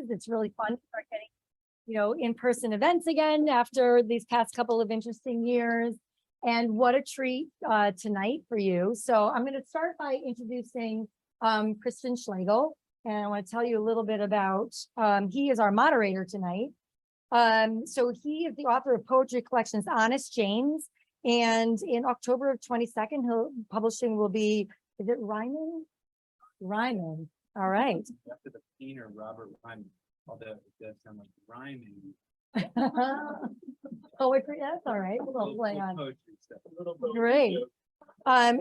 years. It's really fun to start getting, in-person events again after these past couple of interesting years. And what a treat tonight for you. So I'm going to start by introducing Christian Schlegel. And I want to tell you a little bit about, he is our moderator tonight. So he is the author of poetry collections, Honest James. And in October of 22nd, publishing will be, is it Ryman? Ryman. All right. After the painter, Robert Ryman. Although it does sound like rhyming. Poetry, that's all right. We'll play on. Poetry stuff. A little bit. Great.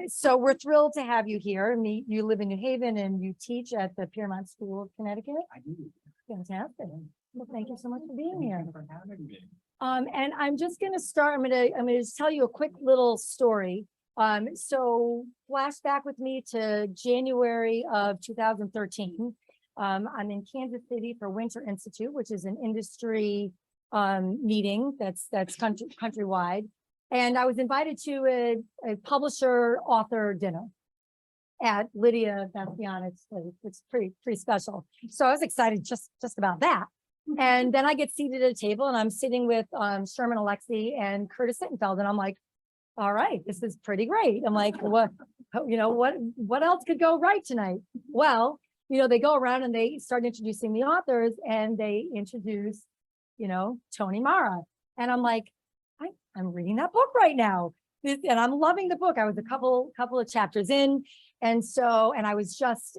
So we're thrilled to have you here. You live in New Haven and you teach at the Piermont School of Connecticut. I do. Fantastic. Well, thank you so much for being here. Thank you for having me. And I'm just going to start. I'm going to just tell you a quick little story. So flashback with me to January of 2013. I'm in Kansas City for Winter Institute, which is an industry meeting that's countrywide. And I was invited to a publisher author dinner at Lydia Bastianet's place. It's pretty special. So I was excited just about that. And then I get seated at a table and I'm sitting with Sherman Alexie and Curtis Sittenfeld. And I'm like, all right, this is pretty great. I'm like, what else could go right tonight? Well, they go around and they start introducing the authors and they introduce, Tony Marra. And I'm like, I'm reading that book right now. And I'm loving the book. I was a couple of chapters in. And I was just,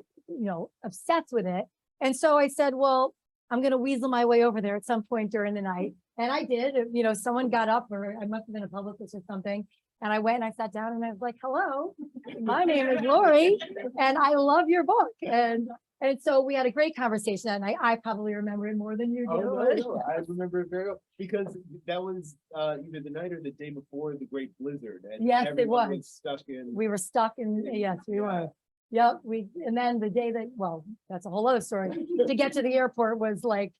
obsessed with it. And so I said, well, I'm going to weasel my way over there at some point during the night. And I did, someone got up, or I must've been a publicist or something. And I went and I sat down and I was like, hello, my name is Lori and I love your book. And so we had a great conversation that night. I probably remember it more than you do. Oh, no, I remember it very well because that was either the night or the day before the great blizzard. And yes, it was. Stuck in. We were stuck in, yes, we were. Yep. And then the day that, well, that's a whole other story. To get to the airport was like,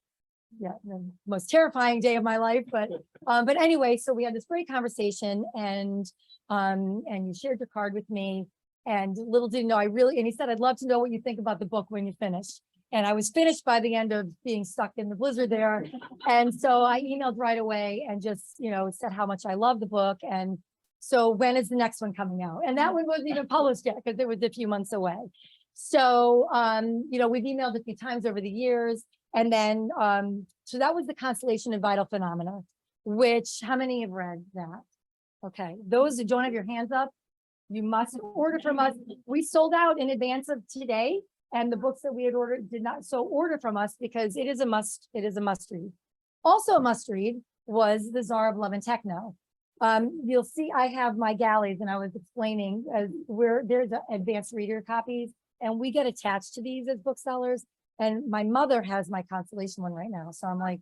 the most terrifying day of my life. But anyway, so we had this great conversation and you shared your card with me. And little did you know, and he said, I'd love to know what you think about the book when you finish. And I was finished by the end of being stuck in the blizzard there. And so I emailed right away and just, said how much I love the book. And so when is the next one coming out? And that one wasn't even published yet because it was a few months away. So, we've emailed a few times over the years. And then, so that was the Constellation of Vital Phenomena, which, how many have read that? Okay. Those who don't have your hands up, you must order from us. We sold out in advance of today, and the books that we had ordered did not. So order from us because it is a must read. Also a must read was The Tsar of Love and Techno. You'll see I have my galleys, and I was explaining there's advanced reader copies, and we get attached to these as booksellers. And my mother has my Constellation one right now. So I'm like,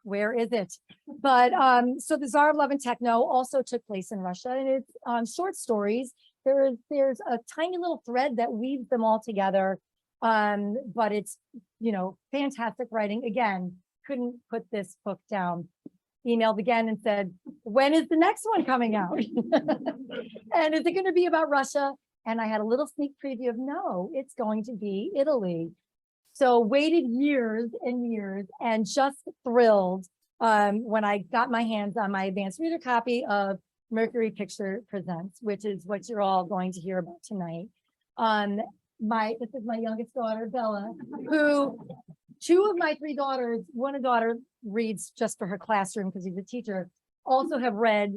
where is it? But so the Tsar of Love and Techno also took place in Russia, and it's short stories. There's a tiny little thread that weaves them all together. But it's, fantastic writing. Again, couldn't put this book down. Emailed again and said, when is the next one coming out? And is it going to be about Russia? And I had a little sneak preview of, no, it's going to be Italy. So waited years and years and just thrilled when I got my hands on my advanced reader copy of Mercury Pictures Presents, which is what you're all going to hear about tonight. This is my youngest daughter, Bella, who two of my three daughters, one daughter reads just for her classroom because she's a teacher, also have read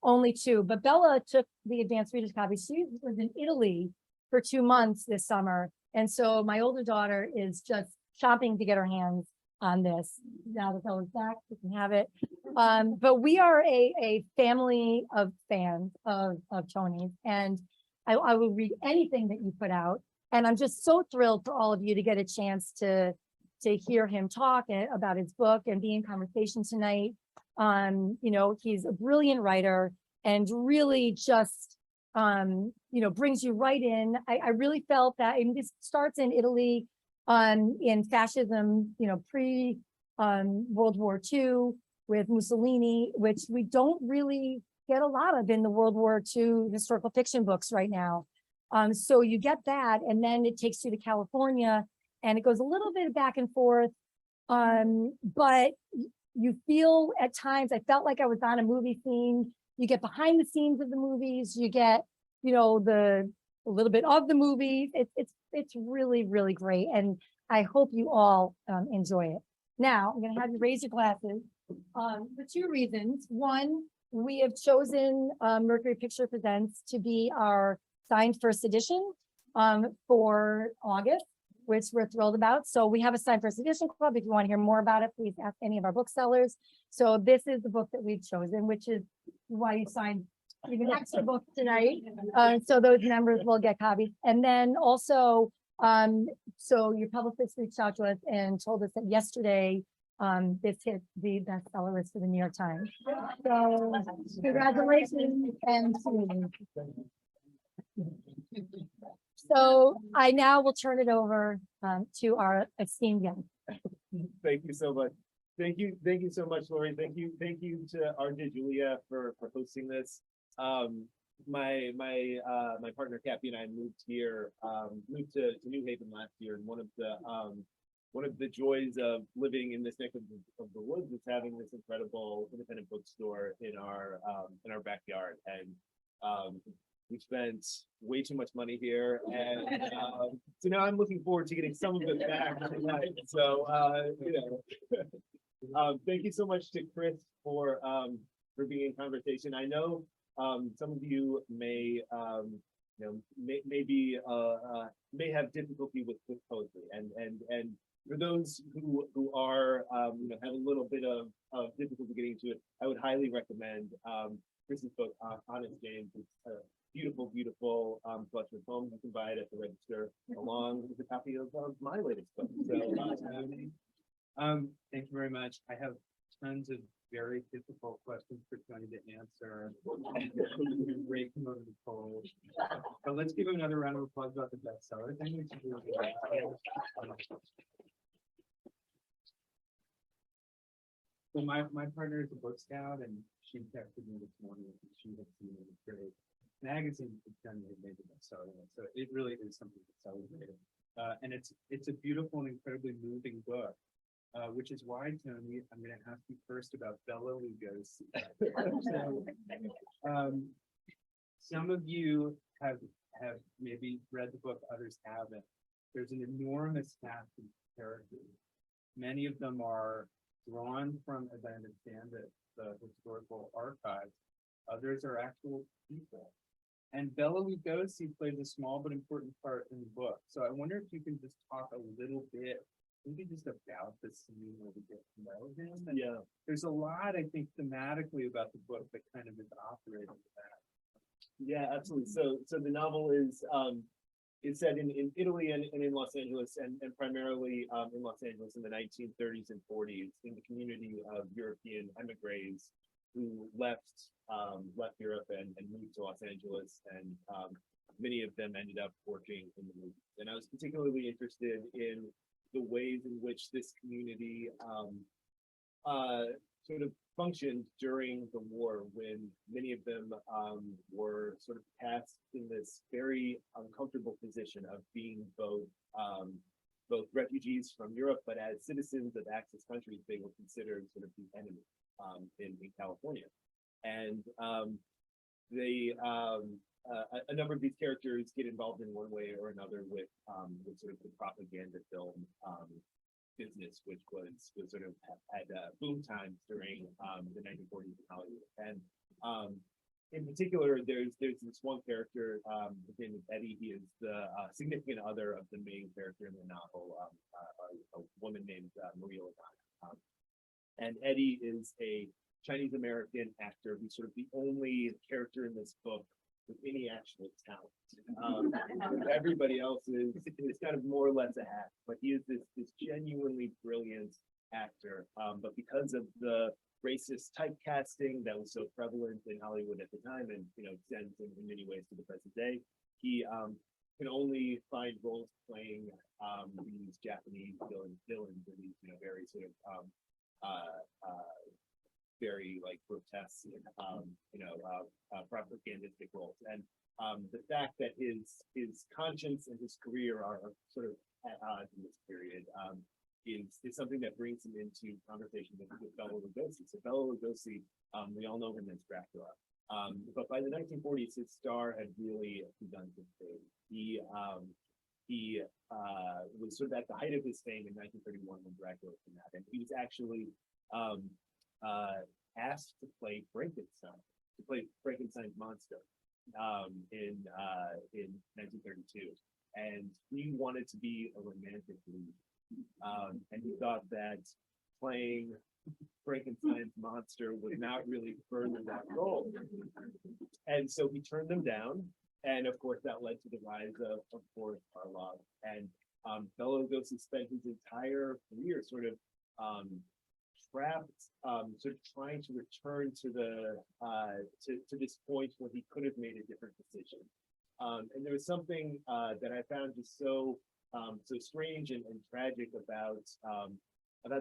only two. But Bella took the advanced reader's copy. She was in Italy for 2 months this summer. And so my older daughter is just chomping to get her hands on this. Now that Bella's back, we can have it. But we are a family of fans of Tony's, and I will read anything that you put out. And I'm just so thrilled for all of you to get a chance to hear him talk about his book and be in conversation tonight. He's a brilliant writer and really just brings you right in. I really felt that, and this starts in Italy, in fascism, pre World War II with Mussolini, which we don't really get a lot of in the World War II historical fiction books right now. So you get that, and then it takes you to California, and it goes a little bit back and forth But you feel at times, I felt like I was on a movie scene. You get behind the scenes of the movies, you get, a little bit of the movies. It's really, really great. And I hope you all enjoy it. Now, I'm gonna have you raise your glasses for two reasons. One, we have chosen Mercury Picture Presents to be our signed first edition for August, which we're thrilled about. So we have a signed first edition club. If you want to hear more about it, please ask any of our booksellers. So this is the book that we've chosen, which is why you signed even extra books tonight. So those members will get copies. And then also, so your publicist reached out to us and told us that yesterday, this hit the bestseller list for the New York Times. So congratulations and so I now will turn it over to our esteemed guest. Thank you so much. Thank you so much, Lori. Thank you to RJ Julia for hosting this. My partner Cappy and I moved here, moved to New Haven last year, and one of the joys of living in this neck of the woods is having this incredible independent bookstore in our backyard. And we spent way too much money here, and so now I'm looking forward to getting some of it back tonight. So thank you so much to Chris for being in conversation. I know some of you may may have difficulty with poetry, and for those who are have a little bit of difficulty getting into it, I would highly recommend Chris's book, Honest James. It's a beautiful collection of poems. You can buy it at the register along with a copy of my latest book. So thank you very much. I have tons of very difficult questions for Tony to answer. Break him over the cold. But let's give him another round of applause about the bestseller. So my partner is a book scout, and she texted me this morning and she had seen a great magazine that Tony had made the bestseller. So it really is something to celebrate. And it's a beautiful and incredibly moving book. Which is why, Tony, I'm going to ask you first about Bela Lugosi. So, some of you have maybe read the book, others haven't. There's an enormous cast of characters. Many of them are drawn from, as I understand it, the historical archives. Others are actual people. And Bela Lugosi plays a small but important part in the book. So I wonder if you can just talk a little bit, maybe just about the scene where we get to know him. And yeah, there's a lot, I think, thematically about the book that kind of is operating that. yeah, absolutely. So the novel is set in Italy and in Los Angeles, and primarily in Los Angeles in the 1930s and 40s, in the community of European emigres who left Europe and moved to Los Angeles, and many of them ended up working in the movies. And I was particularly interested in the ways in which this community sort of functioned during the war, when many of them were sort of cast in this very uncomfortable position of being both refugees from Europe, but as citizens of Axis countries, they were considered sort of the enemy in California. And a number of these characters get involved in one way or another with sort of the propaganda film business, which was sort of at boom times during the 1940s in Hollywood. And in particular, there's this one character, his name is Eddie. He is the significant other of the main character in the novel, a woman named Maria Lagana. And Eddie is a Chinese American actor who's sort of the only character in this book with any actual talent. Everybody else is kind of more or less a hack, but he is this genuinely brilliant actor. But because of the racist typecasting that was so prevalent in Hollywood at the time, and extends in many ways to the present day, he can only find roles playing these Japanese villains, or these very sort of very like grotesque, propagandistic roles. And the fact that his conscience and his career are sort of at odds in this period is something that brings him into conversation with Bela Lugosi. So Bela Lugosi, we all know him as Dracula. But by the 1940s, his star had really begun to fade. He was sort of at the height of his fame in 1931 when Dracula came out, and he was actually asked to play Frankenstein's monster in 1932, and he wanted to be a romantic lead, and he thought that playing Frankenstein's monster would not really further that role, and so he turned them down. And of course, that led to the rise of Boris Karloff. And Bela Lugosi spent his entire career sort of trapped, sort of trying to return to the to this point where he could have made a different decision. And there was something that I found just so strange and tragic about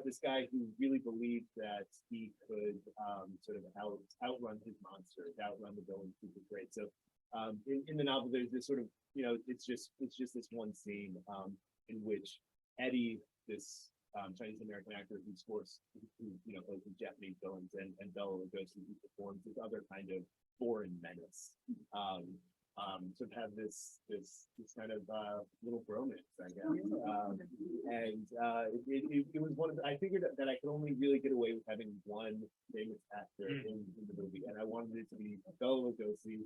this guy who really believed that he could sort of outrun his monsters, outrun the villains who were great. So in the novel, there's this sort of, it's just this one scene in which Eddie, this Chinese American actor who plays the Japanese villains, and Bela Lugosi, who performs this other kind of foreign menace, sort of have this kind of little bromance, I guess. And it was one of I figured that I could only really get away with having one famous actor in the movie, and I wanted it to be Bela Lugosi,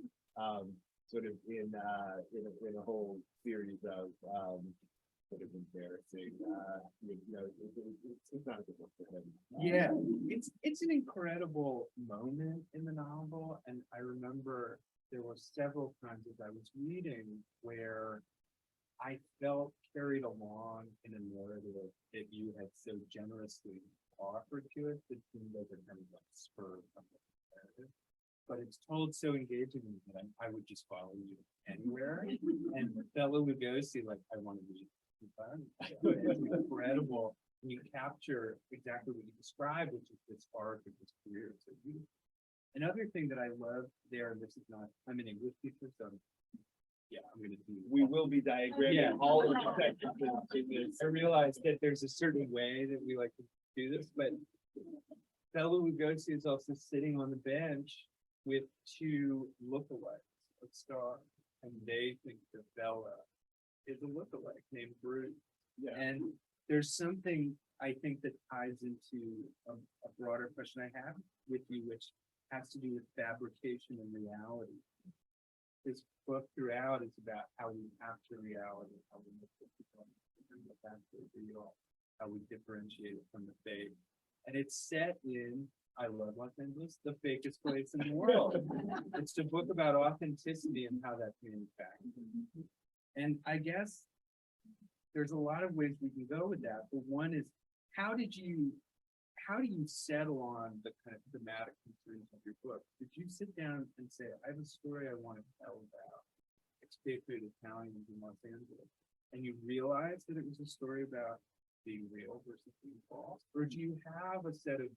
sort of in a whole series of sort of embarrassing, it's not a good one for him. Yeah, it's an incredible moment in the novel, and I remember there were several times as I was reading where I felt carried along in a narrative that you had so generously offered to it, that seemed like a kind of like spur from the narrative. But it's told so engagingly that I would just follow you anywhere. And Bela Lugosi, like, I want to read. It's incredible. And you capture exactly what you described, which is this arc of his career. So another thing that I love there, and this is not, I'm an English teacher, so yeah, I'm going to do. We will be diagramming all of the sections in this. I realize that there's a certain way that we like to do this, but Bela Lugosi is also sitting on the bench with two lookalikes of Star, and they think that Bella is a lookalike named Bruce. Yeah. And there's something I think that ties into a broader question I have with you, which has to do with fabrication and reality. This book throughout is about how we capture reality, how we make it become the fact that real, how we differentiate it from the fake. And it's set in, I love Los Angeles, the fakest place in the world. It's a book about authenticity and how that's manufactured. And I guess there's a lot of ways we can go with that. But one is, how do you settle on the kind of thematic concerns of your book? Did you sit down and say, I have a story I want to tell about expatriate Italians in Los Angeles, and you realized that it was a story about being real versus being false? Or do you have a set of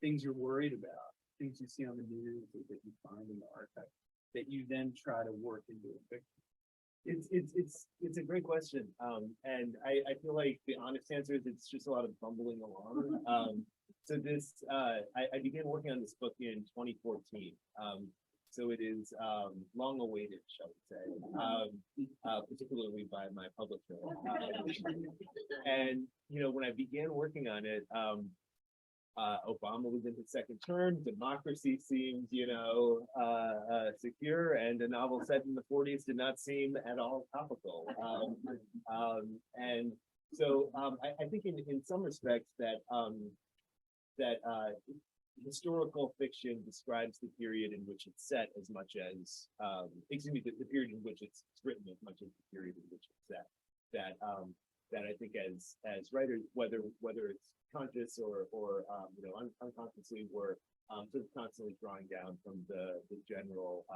things you're worried about, things you see on the news or that you find in the archive, that you then try to work into a fiction? It's a great question, and I feel like the honest answer is it's just a lot of bumbling along. So this I began working on this book in 2014. So it is long awaited, shall we say, particularly by my publisher. And when I began working on it, Obama was in his second term, democracy seemed, secure, and a novel set in the 40s did not seem at all topical. And so I think in some respects that historical fiction describes the period in which it's set as much as, the period in which it's written as much as the period in which it's set. That I think as writers, whether it's conscious or unconsciously, we're sort of constantly drawing down from the general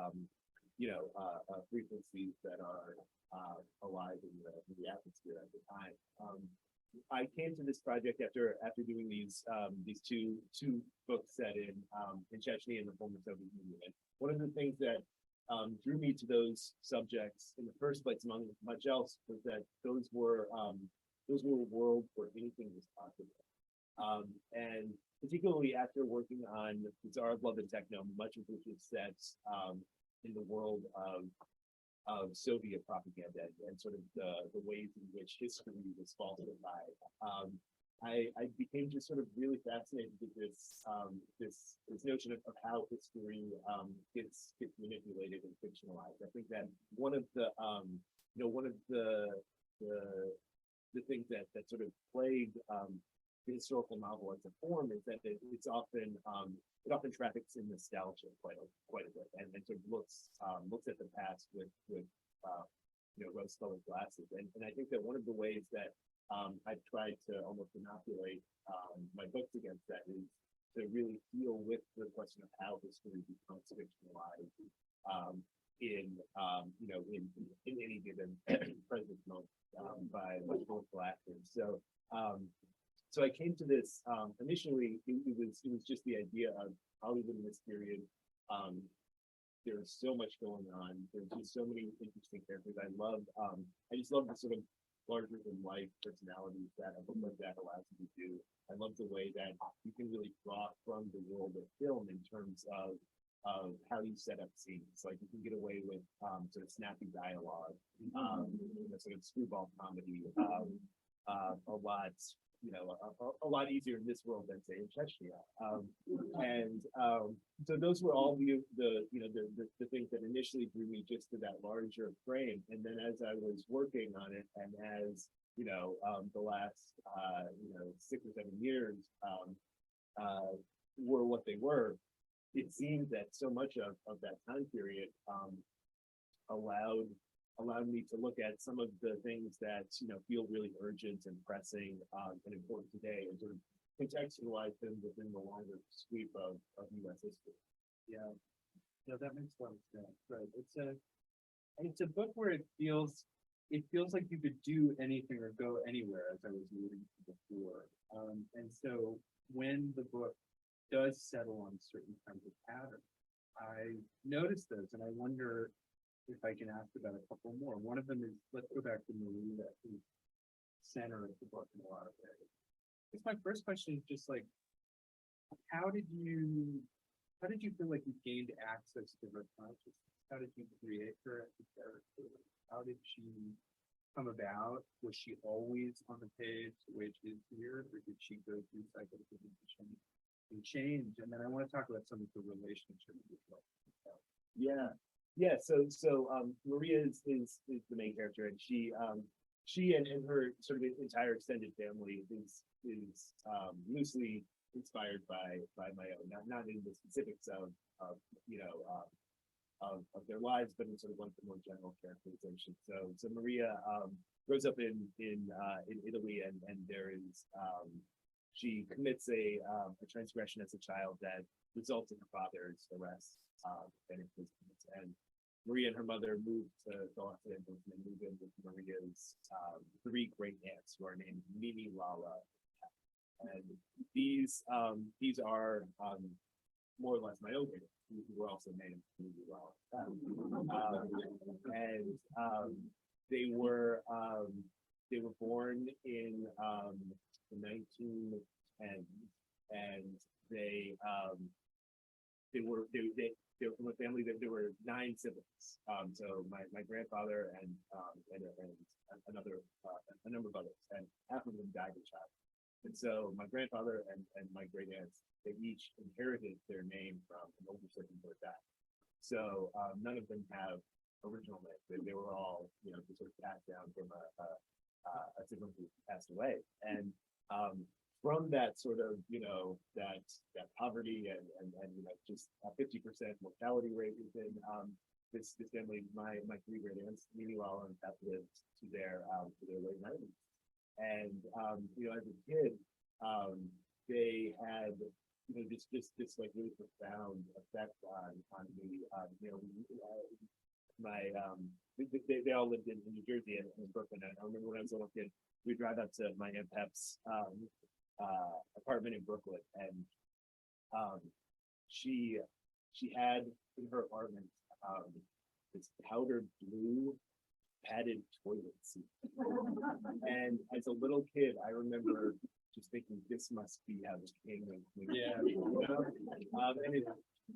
frequencies that are alive in the atmosphere at the time. I came to this project after doing these two books set in Chechnya and the former Soviet Union. And one of the things that drew me to those subjects in the first place, among much else, was that those were those were worlds where anything was possible. And particularly after working on the Tsar of Love and Techno, much of which is set in the world of Soviet propaganda and sort of the ways in which history was falsified. I became just sort of really fascinated with this notion of how history gets manipulated and fictionalized. I think that one of the things that sort of plagued the historical novel as a form is that it often traffics in nostalgia quite a bit, and sort of looks at the past with rose-colored glasses. And I think that one of the ways that I've tried to almost inoculate my books against that is to really deal with the question of how history becomes fictionalized in any given present moment by multiple actors. So I came to this initially. It was just the idea of Hollywood in this period. There's so much going on. There's just so many interesting characters. I just love the sort of larger than life personalities that a book like that allows you to do. I love the way that you can really draw from the world of film in terms of how you set up scenes. Like you can get away with sort of snappy dialogue, sort of screwball comedy, a lot easier in this world than say in Chechnya. So those were all the things that initially drew me just to that larger frame. And then as I was working on it, and as the last 6 or 7 years were what they were, it seemed that so much of that time period allowed me to look at some of the things that feel really urgent and pressing and important today, and sort of contextualize them within the longer sweep of U.S. history. Yeah, that makes a lot of sense. Right. It's a book where it feels like you could do anything or go anywhere, as I was alluding to before. And so when the book does settle on certain kinds of patterns, I notice those, and I wonder if I can ask about a couple more. One of them is, let's go back to Maria, who's center of the book in a lot of ways. I guess my first question is just like, how did you feel like you gained access to her consciousness? How did you create her as a character? How did she come about? Was she always on the page the way she is here, or did she go through cycles of change? And then I want to talk about some of the relationships with her. Yeah. So Maria is the main character, and she and her sort of entire extended family is loosely inspired by my own, not in the specifics of their lives, but in sort of one of the more general characterizations. So Maria grows up in Italy, and there is she commits a transgression as a child that results in her father's arrest and imprisonment. And Maria and her mother moved to Los Angeles, and moved in with Maria's 3 great aunts, who are named Mimi, Lala, and these are more or less my own parents, who were also named Mimi, Lala, and they were born in the 1910s, and they were from a family that there were 9 siblings. So my grandfather and a number of others, and half of them died as child. And so my grandfather and my great aunts, they each inherited their name from an older sibling who had died. So none of them have original names. They were all just sort of passed down from a sibling who passed away. And from that sort of that poverty and just a 50% mortality rate within this family, my 3 great aunts, meanwhile, have lived to their late 90s. And as a kid, they had this like really profound effect on me. They all lived in New Jersey and in Brooklyn. And I remember when I was a little kid, we'd drive up to my Aunt Pep's apartment in Brooklyn, and she had in her apartment this powdered blue padded toilet seat. And as a little kid, I remember just thinking, this must be how the king of Queens. Yeah. You know? And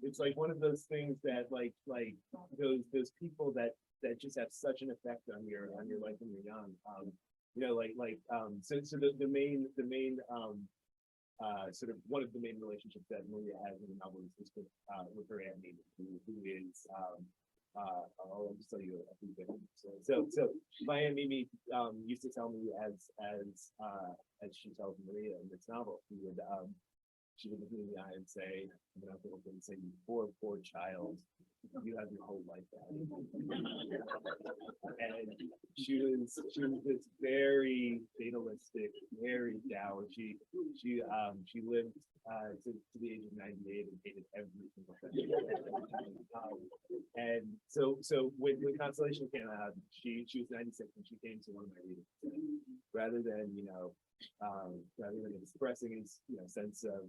it's like one of those things that like those people that just have such an effect on your life when you're young. You know, so the main sort of one of the main relationships that Maria has in the novel is with her Aunt Mimi, who is I'll just tell you a few things. So my Aunt Mimi used to tell me as she tells Maria in this novel, she would look me in the eye and say, I'm gonna look and say, you poor child, you have your whole life out. And she was this very fatalistic, very dour. She lived to the age of 98 and hated every single thing. And so when Constellation came out, she was 96 and she came to one of my readings. Rather than expressing his sense of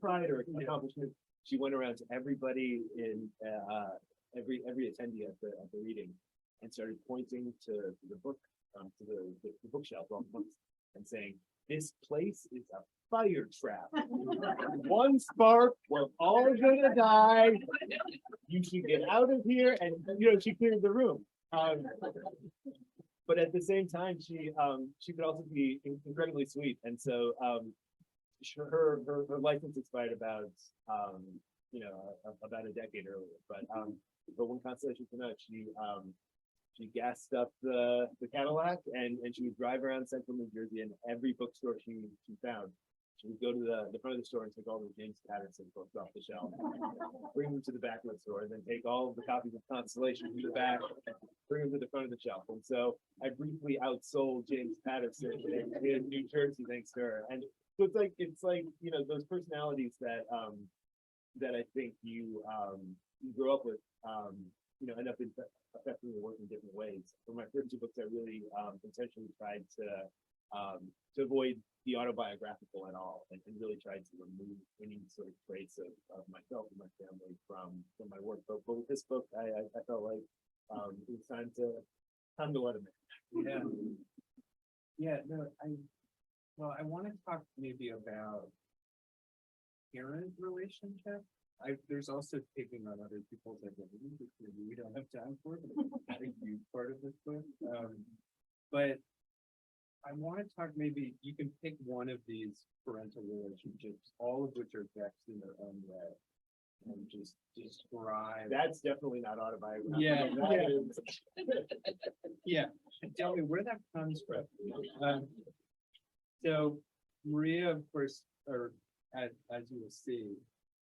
pride or accomplishment, she went around to everybody in every attendee at the reading and started pointing to the book, to the bookshelf on books and saying, "This place is a fire trap. One spark, we're all gonna die. You should get out of here." And she cleared the room. But at the same time, she could also be incredibly sweet, and so her life was inspired about about a decade earlier. But when Constellation came out, she gassed up the Cadillac and she would drive around central New Jersey, and every bookstore she found, she would go to the front of the store and take all the James Patterson books off the shelf, bring them to the back of the store, and then take all of the copies of Constellation to the back, bring them to the front of the shelf. And so I briefly outsold James Patterson in New Jersey thanks to her. And so it's like those personalities that I think you grow up with end up affecting your work in different ways. For my first two books, I really intentionally tried to avoid the autobiographical at all, and really tried to remove any sort of trace of myself and my family from my work. But with this book, I felt like it was time to let him in. Yeah. No, I want to talk maybe about parent relationship. There's also taking on other people's identities, which maybe we don't have time for, but it's a huge part of this book. But I want to talk, maybe you can pick one of these parental relationships, all of which are vexed in their own way, and just describe. That's definitely not autobiographical. Yeah. That is. Yeah. Tell me where that comes from. So Maria, of course, or as you will see,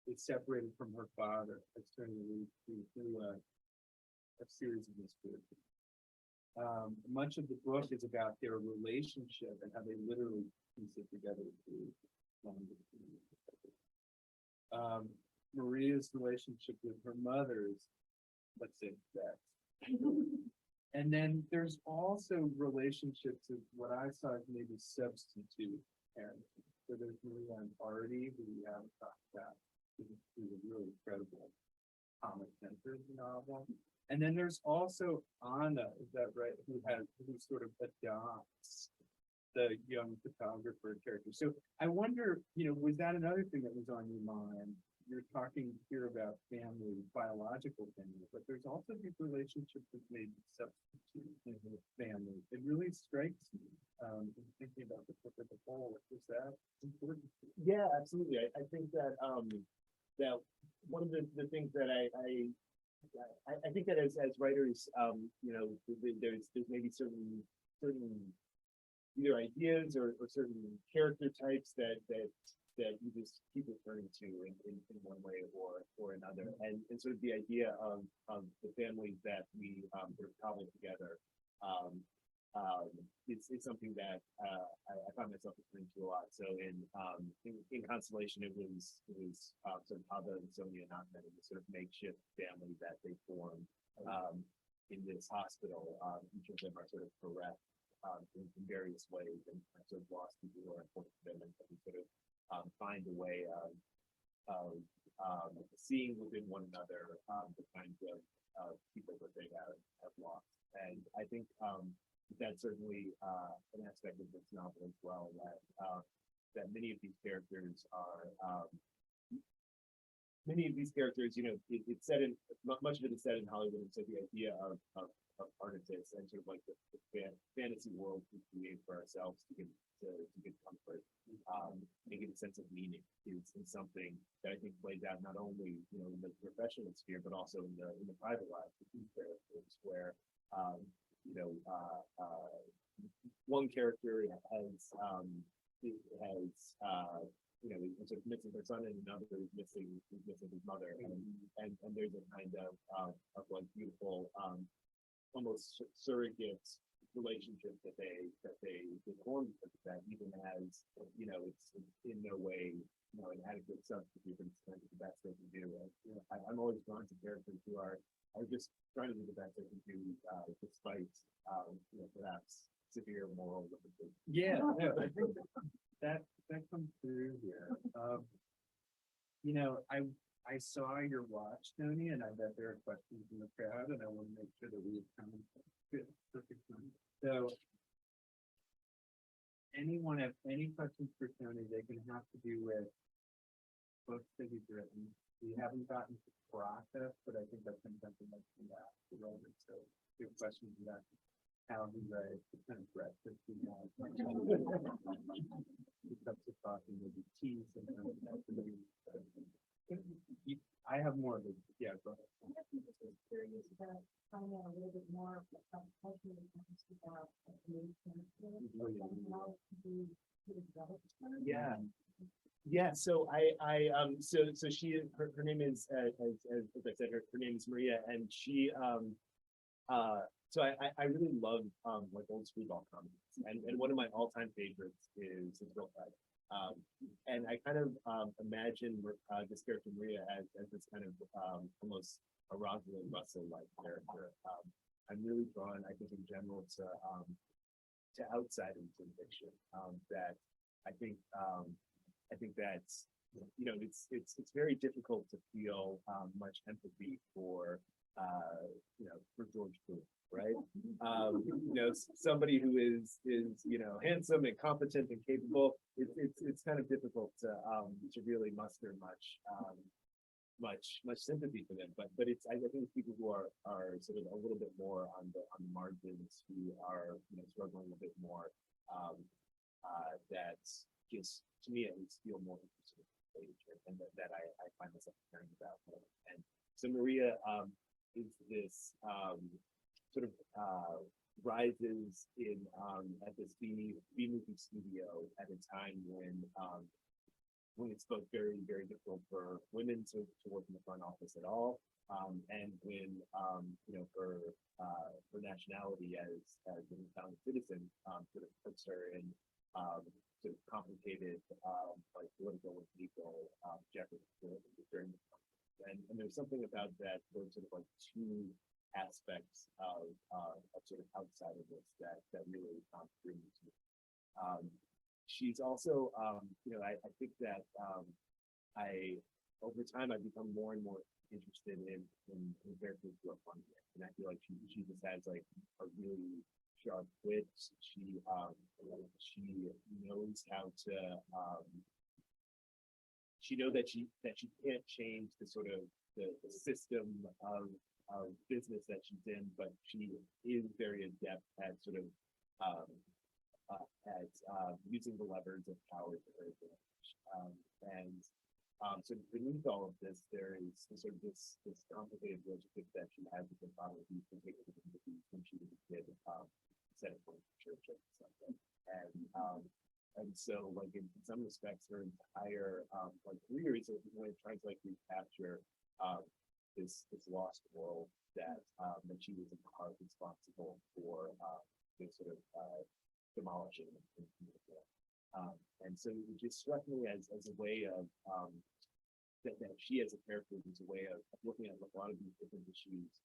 is separated from her father externally through a series of misfortunes. Much of the book is about their relationship and how they literally piece it together through Maria's relationship with her mother's, let's say, sex. And then there's also relationships of what I saw as maybe substitute parenting. So there's Maria and Artie, who we haven't talked about, who's a really incredible comic center in the novel. And then there's also Anna, is that right? Who sort of adopts the young photographer character. So I wonder, was that another thing that was on your mind? You're talking here about family, biological family, but there's also these relationships that may be substitute family. It really strikes me, thinking about the book as a whole. Is that important? Yeah, absolutely. I think that that one of the things that I think that as writers, there's maybe certain either ideas or certain character types that you just keep referring to in one way or another, and sort of the idea of the families that we sort of cobble together it's something that I find myself referring to a lot. So in Constellation, it was sort of Hava and Sonia and Ahmed, the sort of makeshift family that they formed in this hospital. Each of them are sort of bereft in various ways, and sort of lost people who are important to them, and sort of find a way of seeing within one another the kinds of people that they have lost. And I think that's certainly an aspect of this novel as well, that many of these characters are you know, it's set in much of it is set in Hollywood, and so the idea of artists and sort of like the fantasy world we create for ourselves to get comfort, and get a sense of meaning is something that I think plays out not only, you know, in the professional sphere, but also in the private life of these characters, where you know, one character you know, is sort of missing their son, and another is missing his mother, and there's a kind of like beautiful almost surrogate relationship that they form because of that, even as, you know, it's in no way, you know, an adequate substitute, and it's the best they can do. And, you know, I'm always drawn to characters who are just trying to do the best they can do, despite you know, perhaps severe moral limitations. Yeah, no, I think that comes through here. You know, I saw your watch, Tony, and I bet there are questions in the crowd, and I want to make sure that we have time. Good, perfect time. So, anyone have any questions for Tony? They can have to do with books that he's written. We haven't gotten to the process, but I think that's something that can ask relevant. So, if you have questions about how he writes, the kind of breadth that he has. Cups of coffee, maybe teas, and I have more of it. Yeah, go ahead. I'm just curious about finding out a little bit more about Yeah. Yeah, so so she her name is as I said, her name is Maria, and she so I really love like old screwball comedies, and one of my all-time favorites is Real Fred. And I kind of imagine this character Maria as this kind of almost a Rosalind Russell-like character. I'm really drawn, I think, in general to outsiders in fiction. That I think that's, you know, it's very difficult to feel much empathy for you know, for George Clooney, right? You know, somebody who is you know, handsome and competent and capable. It's kind of difficult to really muster much sympathy for them. But it's, I think, people who are sort of a little bit more on the margins, who are, you know, struggling a bit more. That just, to me at least, feel more interested in the page, and that I find myself caring about. And so Maria is this sort of rises in at this B movie studio at a time when it's both very, very difficult for women to work in the front office at all, and when you know, her nationality as an Italian citizen sort of puts her in sort of complicated like political and legal jeopardy during the conflict. And there's something about that, those sort of like two aspects of sort of outside of this that really brings me. She's also, you know, I think that over time I've become more and more interested in characters who are funny, and I feel like she just has like a really sharp wit. She knows how to she knows that she can't change the sort of the system of business that she's in, but she is very adept at sort of using the levers of power to her advantage. So beneath all of this, there is sort of this complicated relationship that she has with her father, who's been taken when she was a kid, set up in church or something. And so, like, in some respects, her entire like career is when trying to like recapture this lost world that she was in part responsible for sort of demolishing. And so it just struck me as a way of that she as a character is a way of looking at a lot of these different issues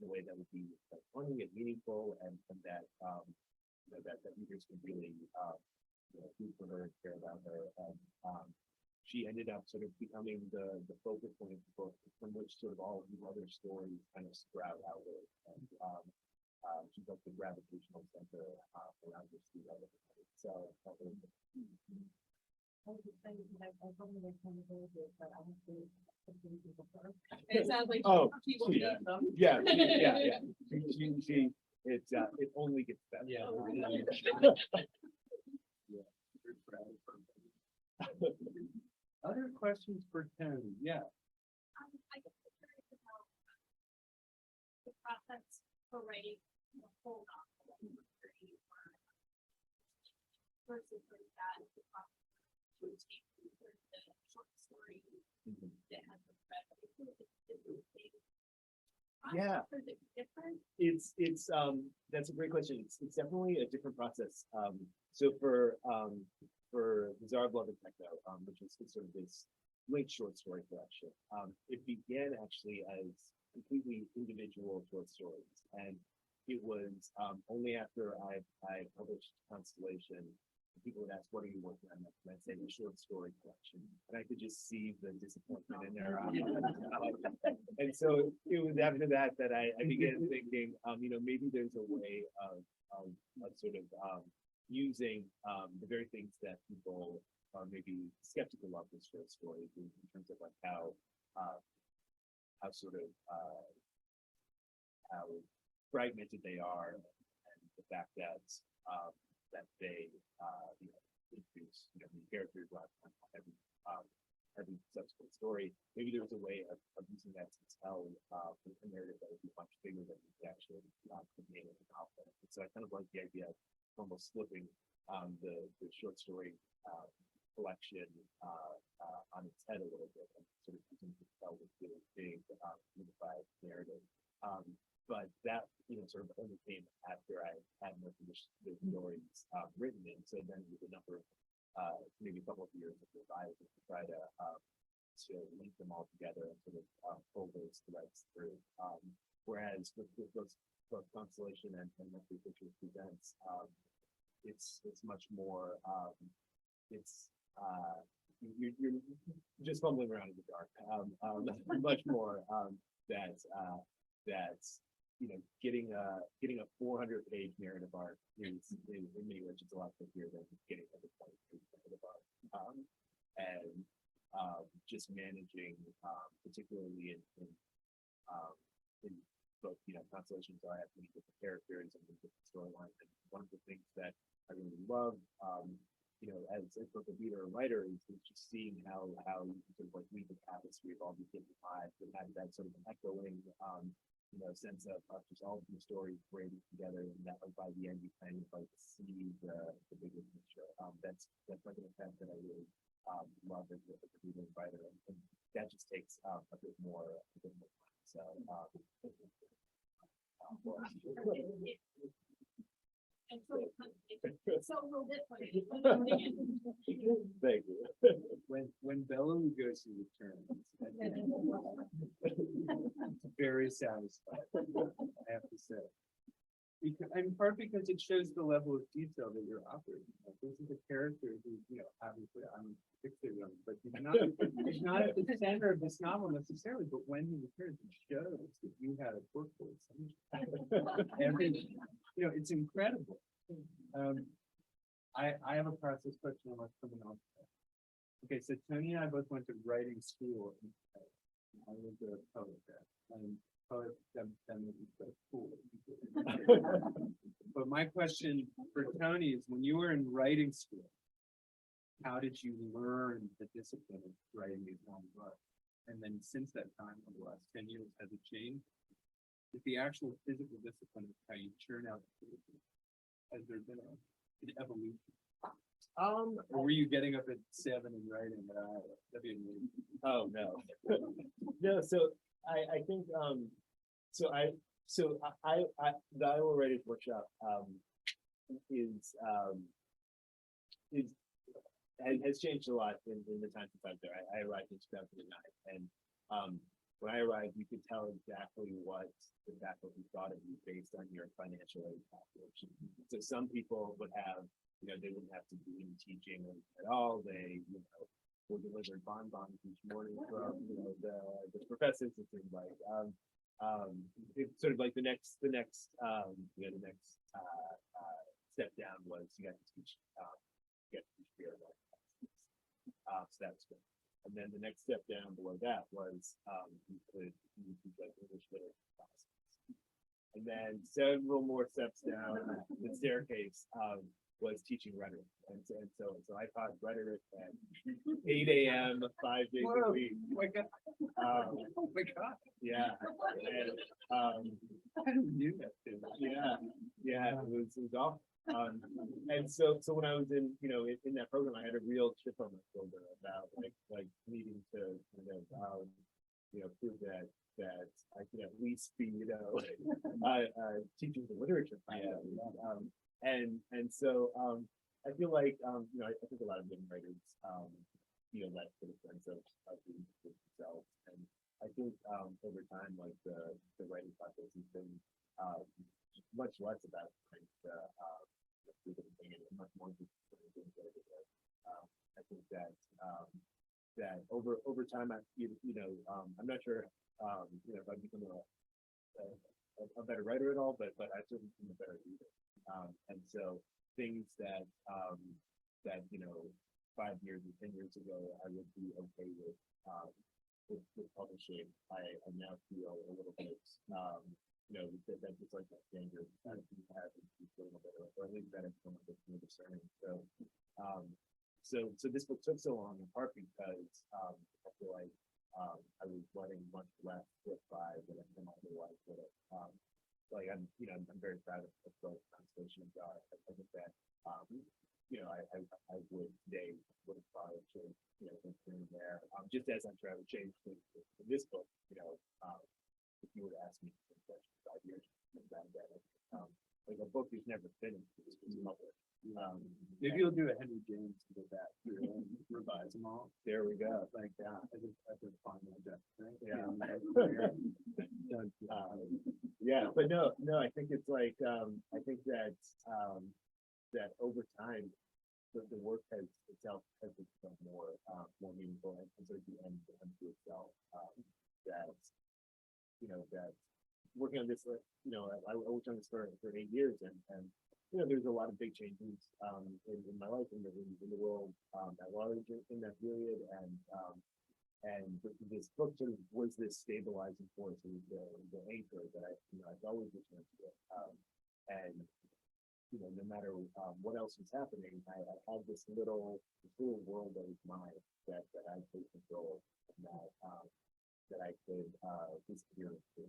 in a way that would be like funny and meaningful, and that you know, that readers can really you know, root for her and care about her. she ended up sort of becoming the focal point of the book, from which sort of all of the other stories kind of sprout outward. And she's like the gravitational center around which the other. So It sounds like Oh, people yeah. need them. yeah, it only gets better. Yeah. Other questions for Tony? Yeah. I guess I'm curious about the process for writing a whole novel versus that the process to take the short story that has a thread. I feel like it's different things. Yeah. Is it different? It's that's a great question. It's definitely a different process. So for the Czar of Love and Techno, which is sort of this linked short story collection, it began actually as completely individual short stories, and it was only after I published Constellation, people would ask, "What are you working on next?" And I'd say the short story collection, and I could just see the disappointment in their eyes. And so it was after that I began thinking, maybe there's a way of sort of using the very things that people are maybe skeptical of with short stories in terms of like how sort of how fragmented they are, and the fact that they introduce new characters every subsequent story. Maybe there's a way of using that to tell a narrative that would be much bigger than we could actually contain in a novel. And so I kind of like the idea of almost flipping the short story collection on its head a little bit, and sort of using to tell this really big unified narrative. But that sort of only came after I had most of the stories written in. So then with a number of maybe a couple of years of revising to try to link them all together and sort of pull those threads through. Whereas with both Constellation and Mercury Pictures Presents, it's much more you're just fumbling around in the dark. Much more that's getting a 400-page narrative arc is in many ways it's a lot trickier than getting a 20-page narrative arc. And just managing, particularly in both constellations, I have many different characters and different storylines. And one of the things that I really love, as both a reader and writer, is just seeing how you can sort of like weave the tapestry of all these different lives and have that sort of an echoing sense of just all of the stories braided together, and that like by the end you kind of like see the bigger picture. That's like an effect that I really love as a reader and writer, and that just takes a bit more time. So It's so a little different. thank you. When Bela Lugosi returns, it's very satisfying, I have to say. In part because it shows the level of detail that you're operating. Like, this is a character who, obviously I'm fixated on, but he's not at the center of this novel necessarily. But when he returns, it shows that you had a book for it's incredible. I have a process question on what's coming on. Okay, so Tony and I both went to writing school. I was a poet there, and poets that made me so cool. But my question for Tony is, when you were in writing school, how did you learn the discipline of writing these long books? And then since that time, over the last 10 years, has it changed? Is the actual physical discipline of how you churn out, has there been an evolution? Or were you getting up at 7 and writing? That'd be amazing. Oh no, no. So I think the Iowa Writers Workshop has changed a lot in the time since I've there. I arrived in 2009, and when I arrived, you could tell exactly what the faculty thought of you based on your financial aid calculation. So some people would have, they wouldn't have to be in teaching at all. They, were delivered bonbons each morning from, the professors, it seemed like. It's sort of like the next step down was you got to teach beer. So that's good. And then the next step down below that was, you could teach like English literature classes. And then several more steps down the staircase, was teaching rhetoric. And so I taught rhetoric at 8 a.m., 5 days a week. Oh my God. Oh my God. Yeah. And, I didn't do that. yeah, it was awful. And so when I was in that program, I had a real chip on my shoulder about like needing to prove that I could at least be teaching the literature class. And so I feel like I think a lot of young writers feel that sort of sense of being themselves, and I think over time, like the writing process has been much less about trying to do the thing and much more just I think that over time, I'm not sure if I've become a better writer at all, but I've certainly become a better reader. And so things that 5 years or 10 years ago I would be okay with publishing, I now feel a little bit that just like that danger that you have a little bit, or at least that it's a bit more discerning. So this book took so long in part because I feel like I was letting much less slip by than I otherwise would have. I'm very proud of both Constellation of God. I think that I would today would have probably changed in there. Just as I'm sure I would change things in this book. If you were to ask me the question 5 years about that, like a book is never finished. It's published. Maybe you'll do a Henry James to go back through and revise them all. There we go. Like that. I think that's a fun project, right? Yeah. Yeah. But no, I think it's like I think that that over time the work itself has become more meaningful, and sort of the end to itself. That working on this, I worked on this for 8 years, and there's a lot of big changes in my life, in the world at large in that period, and this book sort of was this stabilizing force, the anchor that I've always returned to it. And no matter what else was happening, I had this little world that was mine, that I could control, and that I could disappear into.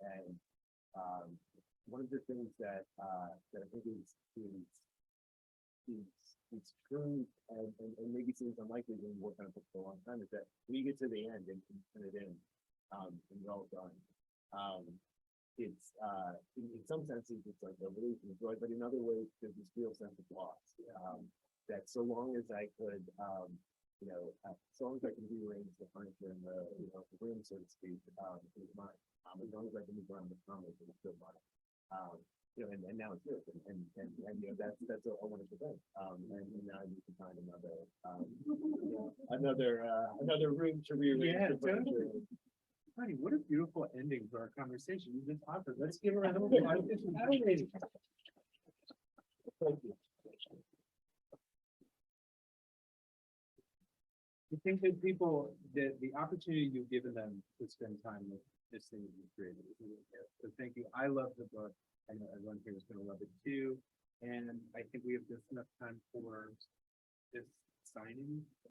And one of the things that I think is true, and maybe seems unlikely when you work on a book for a long time, is that when you get to the end and turn it in, and you're all done, it's in some senses it's like a relief and joy, but in other ways there's this real sense of loss. That so long as I could so long as I can rearrange the furniture in the room, so to speak, it's mine. As long as I can move around the comics, it's still mine. And now it's yours, and that's a wonderful thing. And now I need to find another room to rearrange the furniture. Honey, what a beautiful ending to our conversation. You've been talking. Let's give her a round of applause. Thank you. I think that people, the opportunity you've given them to spend time with this thing that you created is really good. So thank you. I love the book. I know everyone here is going to love it too. And I think we have just enough time for this signing.